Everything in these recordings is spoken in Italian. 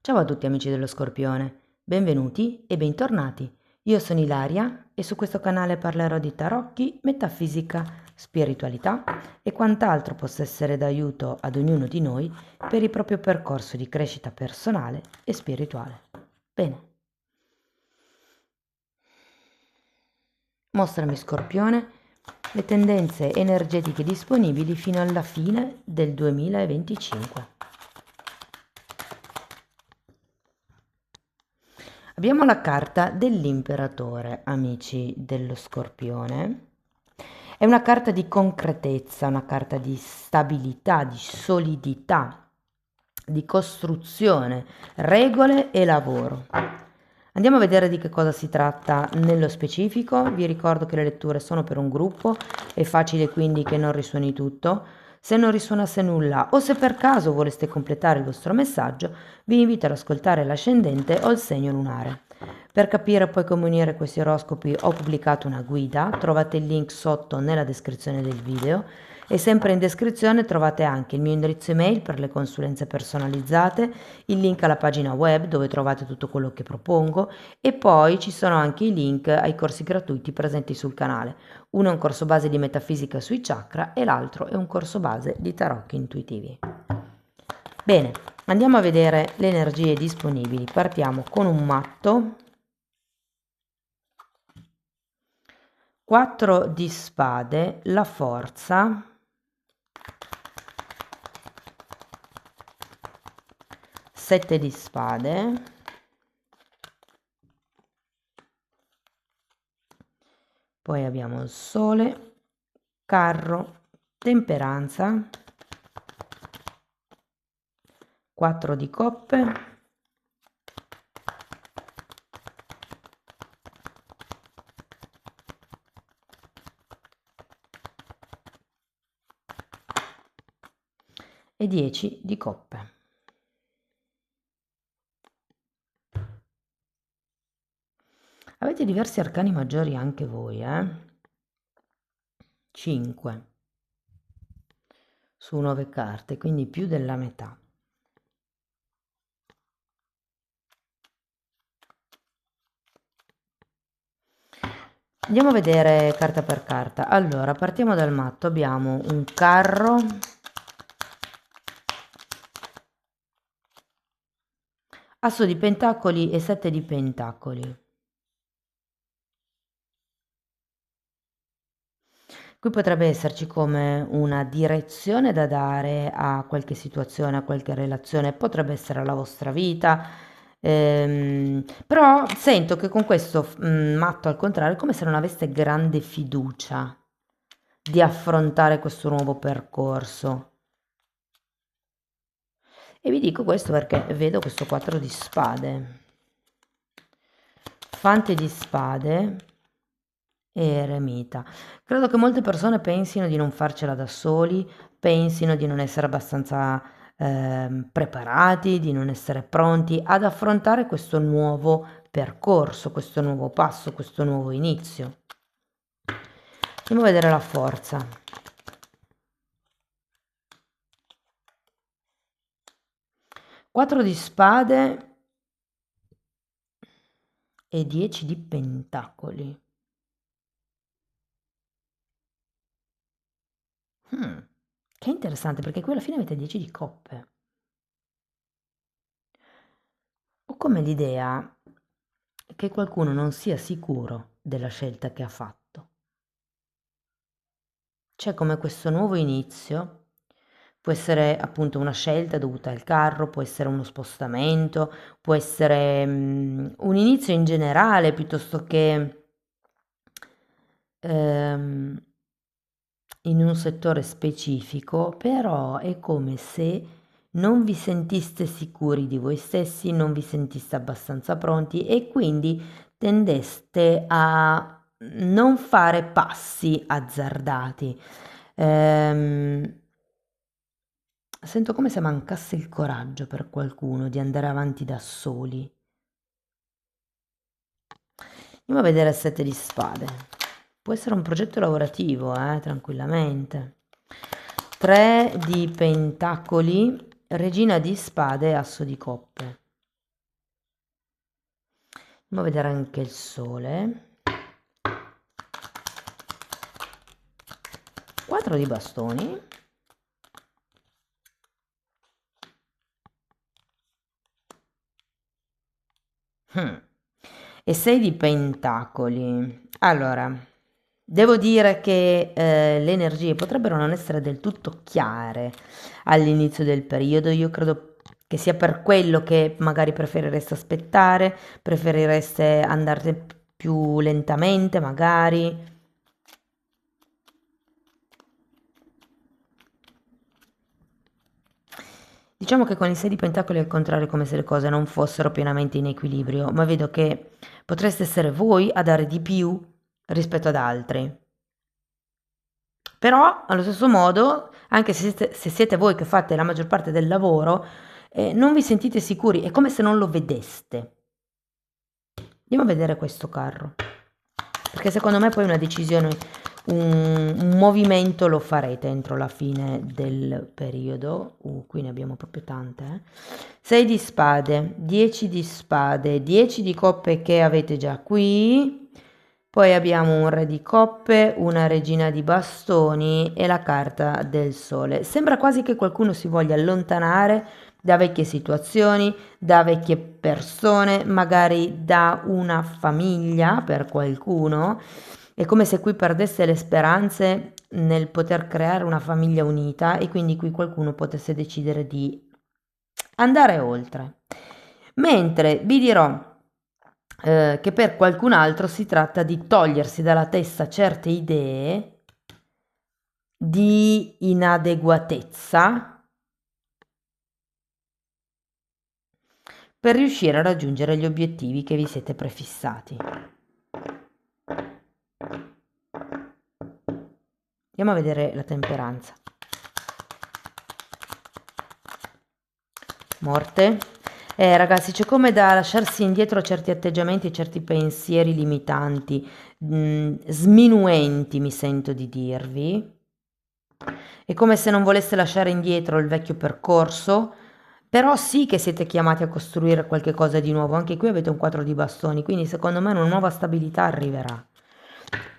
Ciao a tutti amici dello Scorpione, benvenuti e bentornati. Io sono Ilaria e su questo canale parlerò di tarocchi, metafisica, spiritualità e quant'altro possa essere d'aiuto ad ognuno di noi per il proprio percorso di crescita personale e spirituale. Bene. Mostrami Scorpione le tendenze energetiche disponibili fino alla fine del 2025. Abbiamo la carta dell'imperatore, amici dello Scorpione. È una carta di concretezza, una carta di stabilità, di solidità, di costruzione, regole e lavoro. Andiamo a vedere di che cosa si tratta nello specifico. Vi ricordo che le letture sono per un gruppo, è facile quindi che non risuoni tutto. Se non risuonasse nulla o se per caso voleste completare il vostro messaggio, vi invito ad ascoltare l'ascendente o il segno lunare. Per capire poi come unire questi oroscopi ho pubblicato una guida, trovate il link sotto nella descrizione del video e sempre in descrizione trovate anche il mio indirizzo email per le consulenze personalizzate, il link alla pagina web dove trovate tutto quello che propongo e poi ci sono anche i link ai corsi gratuiti presenti sul canale. Uno è un corso base di metafisica sui chakra e l'altro è un corso base di tarocchi intuitivi. Bene, andiamo a vedere le energie disponibili. Partiamo con un matto. 4 di spade, la forza, 7 di spade, poi abbiamo il sole, carro, temperanza, 4 di coppe, e 10 di coppe. Avete diversi arcani maggiori anche voi, 5 su 9 carte, quindi più della metà. Andiamo a vedere carta per carta. Allora, partiamo dal matto. Abbiamo un carro, asso di pentacoli e 7 di pentacoli. Qui potrebbe esserci come una direzione da dare a qualche situazione, a qualche relazione, potrebbe essere la vostra vita, però sento che con questo matto al contrario è come se non aveste grande fiducia di affrontare questo nuovo percorso. E vi dico questo perché vedo questo 4 di spade, fante di spade e eremita. Credo che molte persone pensino di non farcela da soli, pensino di non essere abbastanza preparati, di non essere pronti ad affrontare questo nuovo percorso, questo nuovo passo, questo nuovo inizio. Andiamo a vedere la forza. 4 di spade e 10 di pentacoli. Che interessante, perché qui alla fine avete 10 di coppe. Ho come l'idea che qualcuno non sia sicuro della scelta che ha fatto. C'è come questo nuovo inizio, può essere appunto una scelta dovuta al carro, può essere uno spostamento, può essere un inizio in generale piuttosto che ehm, in un settore specifico, però è come se non vi sentiste sicuri di voi stessi, non vi sentiste abbastanza pronti e quindi tendeste a non fare passi azzardati. Sento come se mancasse il coraggio per qualcuno di andare avanti da soli. Andiamo a vedere il 7 di spade. Può essere un progetto lavorativo, tranquillamente. 3 di pentacoli, regina di spade e asso di coppe. Andiamo a vedere anche il sole. 4 di bastoni. E 6 di pentacoli. Allora, devo dire che le energie potrebbero non essere del tutto chiare all'inizio del periodo. Io credo che sia per quello che magari preferireste aspettare, preferireste andare più lentamente, magari. Diciamo che con il 6 di pentacoli è al contrario, come se le cose non fossero pienamente in equilibrio, ma vedo che potreste essere voi a dare di più rispetto ad altri. Però, allo stesso modo, anche se siete voi che fate la maggior parte del lavoro, non vi sentite sicuri, è come se non lo vedeste. Andiamo a vedere questo carro, perché secondo me poi una decisione, un movimento lo farete entro la fine del periodo. Qui ne abbiamo proprio tante. 6 di spade, 10 di spade, 10 di coppe che avete già qui. Poi abbiamo un re di coppe, una regina di bastoni e la carta del sole. Sembra quasi che qualcuno si voglia allontanare da vecchie situazioni, da vecchie persone, magari da una famiglia per qualcuno. È come se qui perdesse le speranze nel poter creare una famiglia unita e quindi qui qualcuno potesse decidere di andare oltre. Mentre vi dirò che per qualcun altro si tratta di togliersi dalla testa certe idee di inadeguatezza per riuscire a raggiungere gli obiettivi che vi siete prefissati. Andiamo a vedere la temperanza. Morte. Ragazzi, c'è come da lasciarsi indietro certi atteggiamenti e certi pensieri limitanti, sminuenti, mi sento di dirvi. È come se non volesse lasciare indietro il vecchio percorso, però sì che siete chiamati a costruire qualche cosa di nuovo. Anche qui avete un 4 di bastoni, quindi secondo me una nuova stabilità arriverà.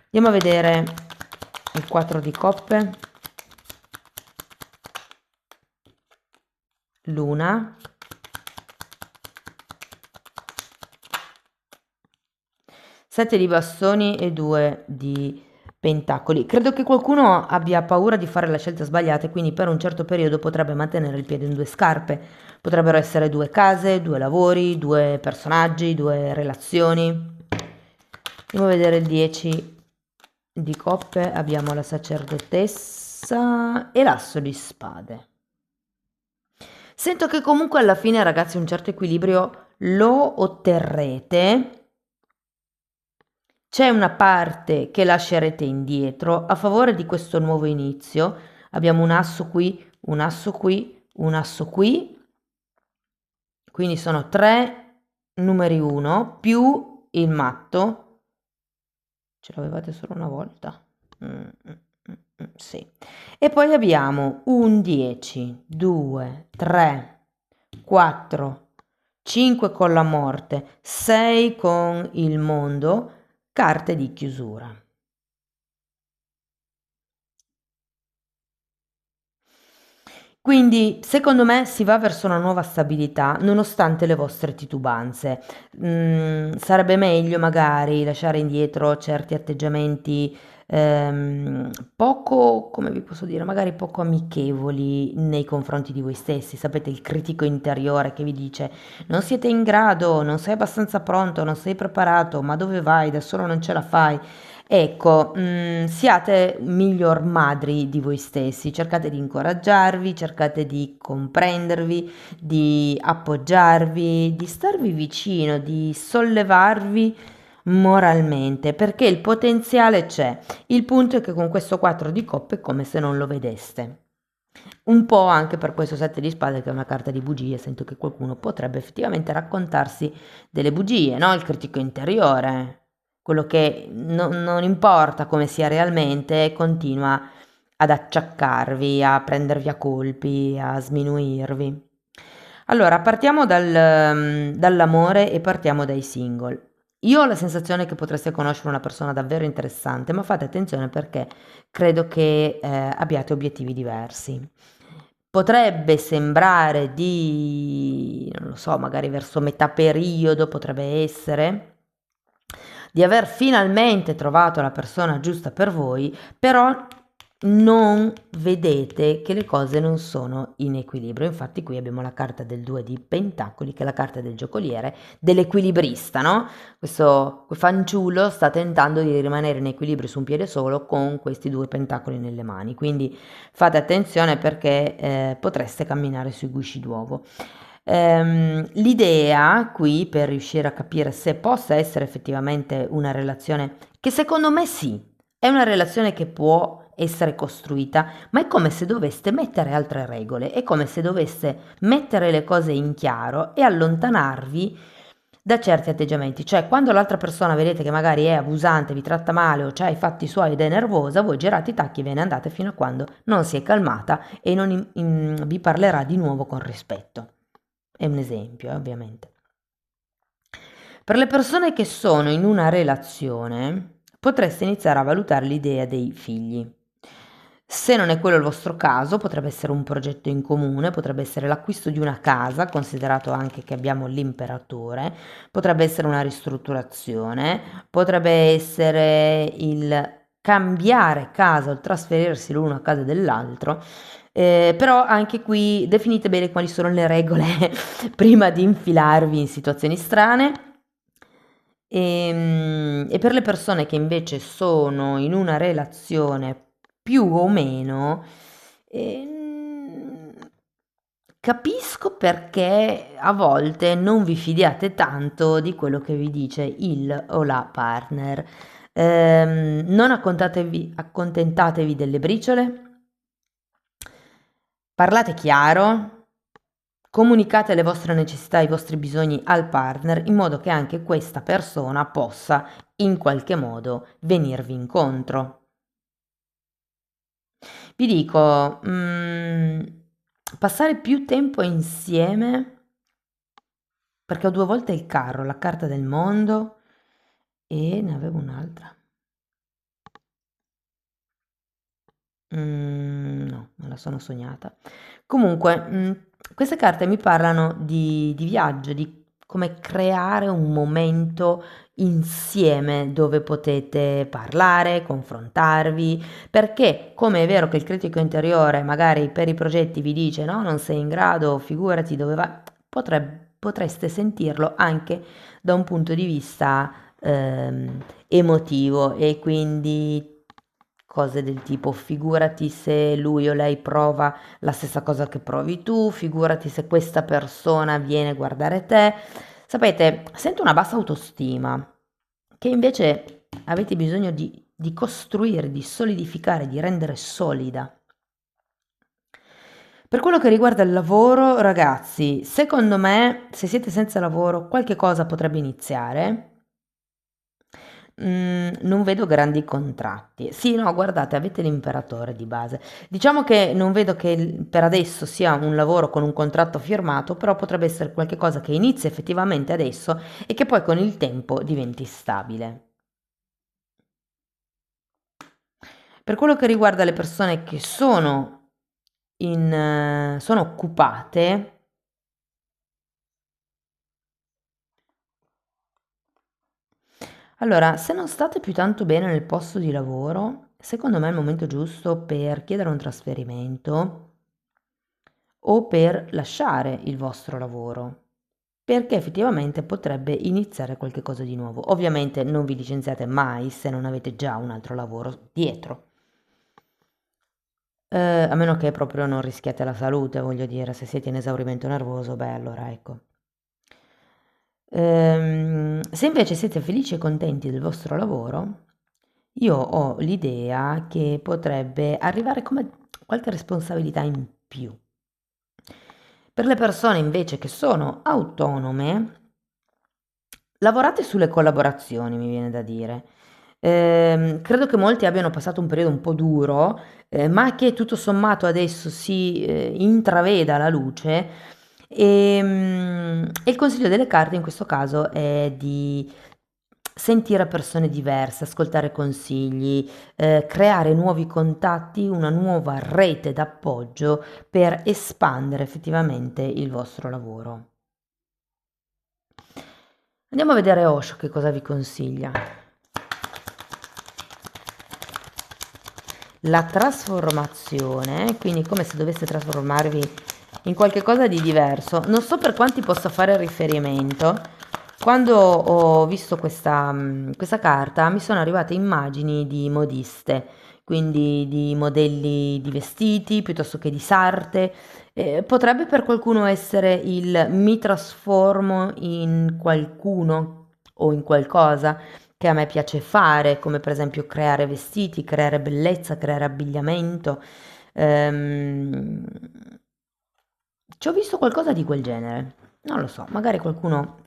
Andiamo a vedere il 4 di coppe. Luna. 7 di bastoni e 2 di pentacoli. Credo che qualcuno abbia paura di fare la scelta sbagliata e quindi per un certo periodo potrebbe mantenere il piede in due scarpe. Potrebbero essere due case, due lavori, due personaggi, due relazioni. Andiamo a vedere il 10 di coppe. Abbiamo la sacerdotessa e l'asso di spade. Sento che comunque alla fine, ragazzi, un certo equilibrio lo otterrete. C'è una parte che lascerete indietro a favore di questo nuovo inizio. Abbiamo un asso qui, un asso qui, un asso qui. Quindi sono 3 numeri 1 più il matto. Ce l'avevate solo una volta? Sì. E poi abbiamo un 10, 2, 3, 4, 5 con la morte, 6 con il mondo. Carte di chiusura. Quindi, secondo me, si va verso una nuova stabilità, nonostante le vostre titubanze. Sarebbe meglio magari lasciare indietro certi atteggiamenti poco, come vi posso dire, magari poco amichevoli nei confronti di voi stessi. Sapete, il critico interiore che vi dice: non siete in grado, non sei abbastanza pronto, non sei preparato, ma dove vai? Da solo non ce la fai. Ecco, siate miglior madri di voi stessi, cercate di incoraggiarvi, cercate di comprendervi, di appoggiarvi, di starvi vicino, di sollevarvi moralmente, perché il potenziale c'è. Il punto è che con questo 4 di coppe è come se non lo vedeste. Un po' anche per questo 7 di spade, che è una carta di bugie. Sento che qualcuno potrebbe effettivamente raccontarsi delle bugie, no? Il critico interiore, quello che non importa come sia realmente, continua ad acciaccarvi, a prendervi a colpi, a sminuirvi. Allora, partiamo dall'amore e partiamo dai single. io ho la sensazione che potreste conoscere una persona davvero interessante, ma fate attenzione perché credo che abbiate obiettivi diversi. Potrebbe sembrare di, non lo so, magari verso metà periodo potrebbe essere, di aver finalmente trovato la persona giusta per voi, però non vedete che le cose non sono in equilibrio. Infatti qui abbiamo la carta del 2 di pentacoli, che è la carta del giocoliere, dell'equilibrista, no? Questo fanciullo sta tentando di rimanere in equilibrio su un piede solo con questi 2 pentacoli nelle mani, quindi fate attenzione perché potreste camminare sui gusci d'uovo. L'idea qui per riuscire a capire se possa essere effettivamente una relazione, che secondo me sì, è una relazione che può essere costruita, ma è come se doveste mettere altre regole, è come se doveste mettere le cose in chiaro e allontanarvi da certi atteggiamenti. Cioè, quando l'altra persona vedete che magari è abusante, vi tratta male o c'ha i fatti suoi ed è nervosa, voi girate i tacchi e ve ne andate fino a quando non si è calmata e non vi parlerà di nuovo con rispetto. È un esempio, ovviamente. Per le persone che sono in una relazione, potreste iniziare a valutare l'idea dei figli. Se non è quello il vostro caso, potrebbe essere un progetto in comune, potrebbe essere l'acquisto di una casa, considerato anche che abbiamo l'imperatore, potrebbe essere una ristrutturazione, potrebbe essere il cambiare casa o trasferirsi l'uno a casa dell'altro. Però anche qui definite bene quali sono le regole prima di infilarvi in situazioni strane. E per le persone che invece sono in una relazione più o meno, ehm, capisco perché a volte non vi fidiate tanto di quello che vi dice il o la partner. Non accontentatevi delle briciole, parlate chiaro, comunicate le vostre necessità e i vostri bisogni al partner in modo che anche questa persona possa in qualche modo venirvi incontro. Vi dico, passare più tempo insieme, perché ho 2 volte il carro, la carta del mondo e ne avevo un'altra. No, me la sono sognata. Comunque, queste carte mi parlano di viaggio, di come creare un momento insieme dove potete parlare, confrontarvi, perché come è vero che il critico interiore magari per i progetti vi dice no, non sei in grado, figurati dove vai, potreste sentirlo anche da un punto di vista emotivo e quindi cose del tipo figurati se lui o lei prova la stessa cosa che provi tu, figurati se questa persona viene a guardare te. Sapete, sento una bassa autostima che invece avete bisogno di costruire, di solidificare, di rendere solida. Per quello che riguarda il lavoro, ragazzi, secondo me, se siete senza lavoro, qualche cosa potrebbe iniziare. Non vedo grandi contratti. Sì, no, guardate, avete l'imperatore di base. Diciamo che non vedo che per adesso sia un lavoro con un contratto firmato, però potrebbe essere qualcosa che inizia effettivamente adesso e che poi con il tempo diventi stabile. Per quello che riguarda le persone che sono occupate, allora, se non state più tanto bene nel posto di lavoro, secondo me è il momento giusto per chiedere un trasferimento o per lasciare il vostro lavoro, perché effettivamente potrebbe iniziare qualche cosa di nuovo. Ovviamente non vi licenziate mai se non avete già un altro lavoro dietro. A meno che proprio non rischiate la salute, voglio dire, se siete in esaurimento nervoso, beh, allora ecco. Se invece siete felici e contenti del vostro lavoro, io ho l'idea che potrebbe arrivare come qualche responsabilità in più. Per le persone invece che sono autonome, lavorate sulle collaborazioni, mi viene da dire. Credo che molti abbiano passato un periodo un po' duro, ma che tutto sommato adesso si intraveda la luce. E il consiglio delle carte in questo caso è di sentire persone diverse, ascoltare consigli, creare nuovi contatti, una nuova rete d'appoggio per espandere effettivamente il vostro lavoro. Andiamo a vedere Osho che cosa vi consiglia. La trasformazione, quindi come se doveste trasformarvi in qualche cosa di diverso. Non so per quanti possa fare riferimento. Quando ho visto questa carta mi sono arrivate immagini di modiste, quindi di modelli di vestiti piuttosto che di sarte. Potrebbe per qualcuno essere il mi trasformo in qualcuno o in qualcosa che a me piace fare, come per esempio creare vestiti, creare bellezza, creare abbigliamento. Ehm, Ci ho visto qualcosa di quel genere. Non lo so, magari qualcuno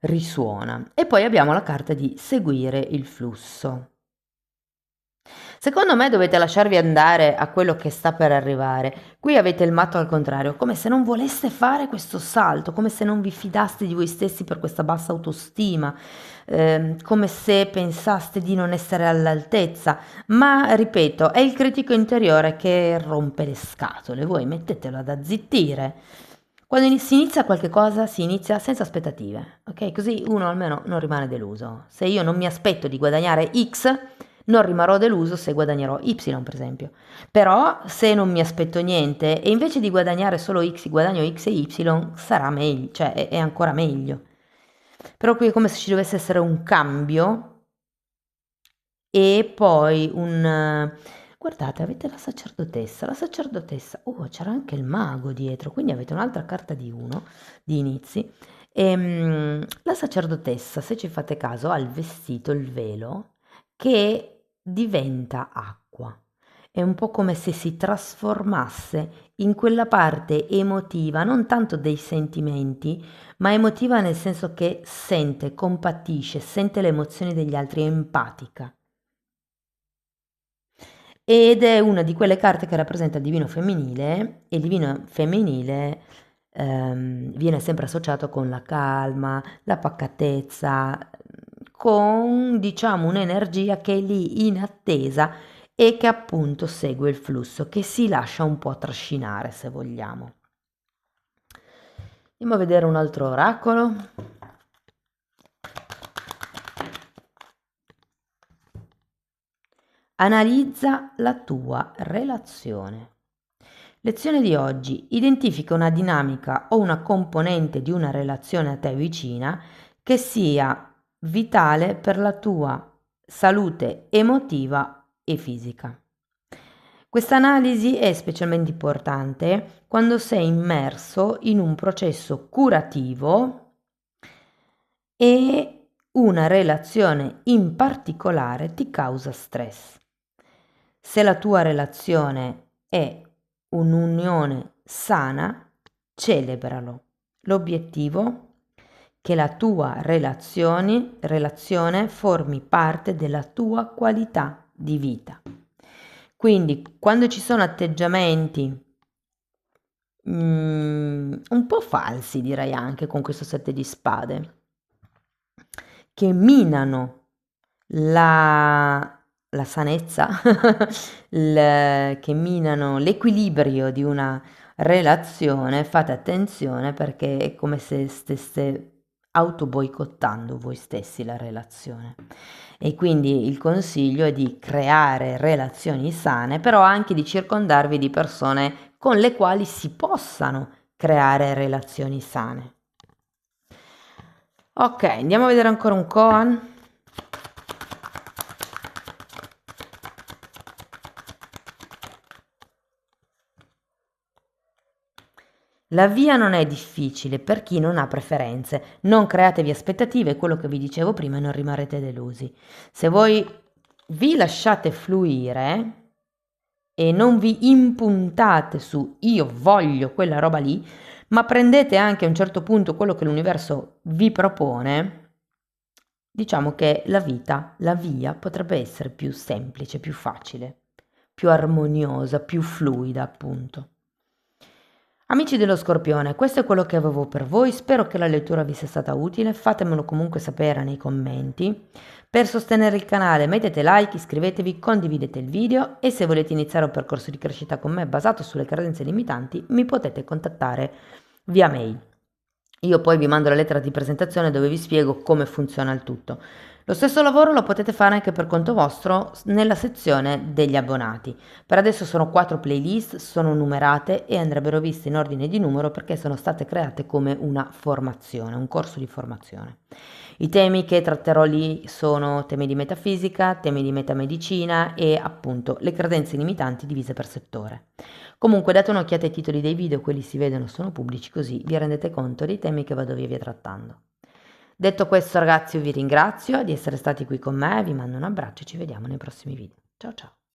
risuona. E poi abbiamo la carta di seguire il flusso. Secondo me dovete lasciarvi andare a quello che sta per arrivare. Qui avete il matto al contrario, come se non voleste fare questo salto, come se non vi fidaste di voi stessi per questa bassa autostima, come se pensaste di non essere all'altezza. Ma ripeto, è il critico interiore che rompe le scatole, voi mettetelo ad azzittire. Quando si inizia qualche cosa, si inizia senza aspettative, ok? Così uno almeno non rimane deluso. Se io non mi aspetto di guadagnare X, non rimarrò deluso se guadagnerò Y, per esempio. Però se non mi aspetto niente e invece di guadagnare solo X, guadagno X e Y, sarà meglio, cioè è ancora meglio. Però qui è come se ci dovesse essere un cambio e poi un... Guardate, avete la sacerdotessa, oh, c'era anche il mago dietro, quindi avete un'altra carta di uno, di inizi. La sacerdotessa, se ci fate caso, ha il vestito, il velo, che diventa acqua. È un po' come se si trasformasse in quella parte emotiva, non tanto dei sentimenti, ma emotiva nel senso che sente, compatisce, sente le emozioni degli altri, è empatica. Ed è una di quelle carte che rappresenta il divino femminile e il divino femminile viene sempre associato con la calma, la pacatezza, con diciamo un'energia che è lì in attesa e che appunto segue il flusso, che si lascia un po' trascinare se vogliamo. Andiamo a vedere un altro oracolo. Analizza la tua relazione. Lezione di oggi. Identifica una dinamica o una componente di una relazione a te vicina che sia vitale per la tua salute emotiva e fisica. Questa analisi è specialmente importante quando sei immerso in un processo curativo e una relazione in particolare ti causa stress. Se la tua relazione è un'unione sana, celebralo. L'obiettivo? Che la tua relazione formi parte della tua qualità di vita. Quindi quando ci sono atteggiamenti un po' falsi, direi anche con questo 7 di spade, che minano la sanezza, che minano l'equilibrio di una relazione, fate attenzione perché è come se stesse auto boicottando voi stessi la relazione. E quindi il consiglio è di creare relazioni sane, però anche di circondarvi di persone con le quali si possano creare relazioni sane. Ok, andiamo a vedere ancora un koan. La via non è difficile per chi non ha preferenze. Non createvi aspettative, è quello che vi dicevo prima, e non rimarrete delusi. Se voi vi lasciate fluire e non vi impuntate su io voglio quella roba lì, ma prendete anche a un certo punto quello che l'universo vi propone, diciamo che la vita, la via potrebbe essere più semplice, più facile, più armoniosa, più fluida, appunto. Amici dello Scorpione, questo è quello che avevo per voi, spero che la lettura vi sia stata utile, fatemelo comunque sapere nei commenti. Per sostenere il canale mettete like, iscrivetevi, condividete il video e se volete iniziare un percorso di crescita con me basato sulle credenze limitanti mi potete contattare via mail. Io poi vi mando la lettera di presentazione dove vi spiego come funziona il tutto. Lo stesso lavoro lo potete fare anche per conto vostro nella sezione degli abbonati. Per adesso sono 4 playlist, sono numerate e andrebbero viste in ordine di numero perché sono state create come una formazione, un corso di formazione. I temi che tratterò lì sono temi di metafisica, temi di metamedicina e appunto le credenze limitanti divise per settore. Comunque date un'occhiata ai titoli dei video, quelli si vedono, sono pubblici, così vi rendete conto dei temi che vado via trattando. Detto questo ragazzi, io vi ringrazio di essere stati qui con me, vi mando un abbraccio e ci vediamo nei prossimi video. Ciao ciao!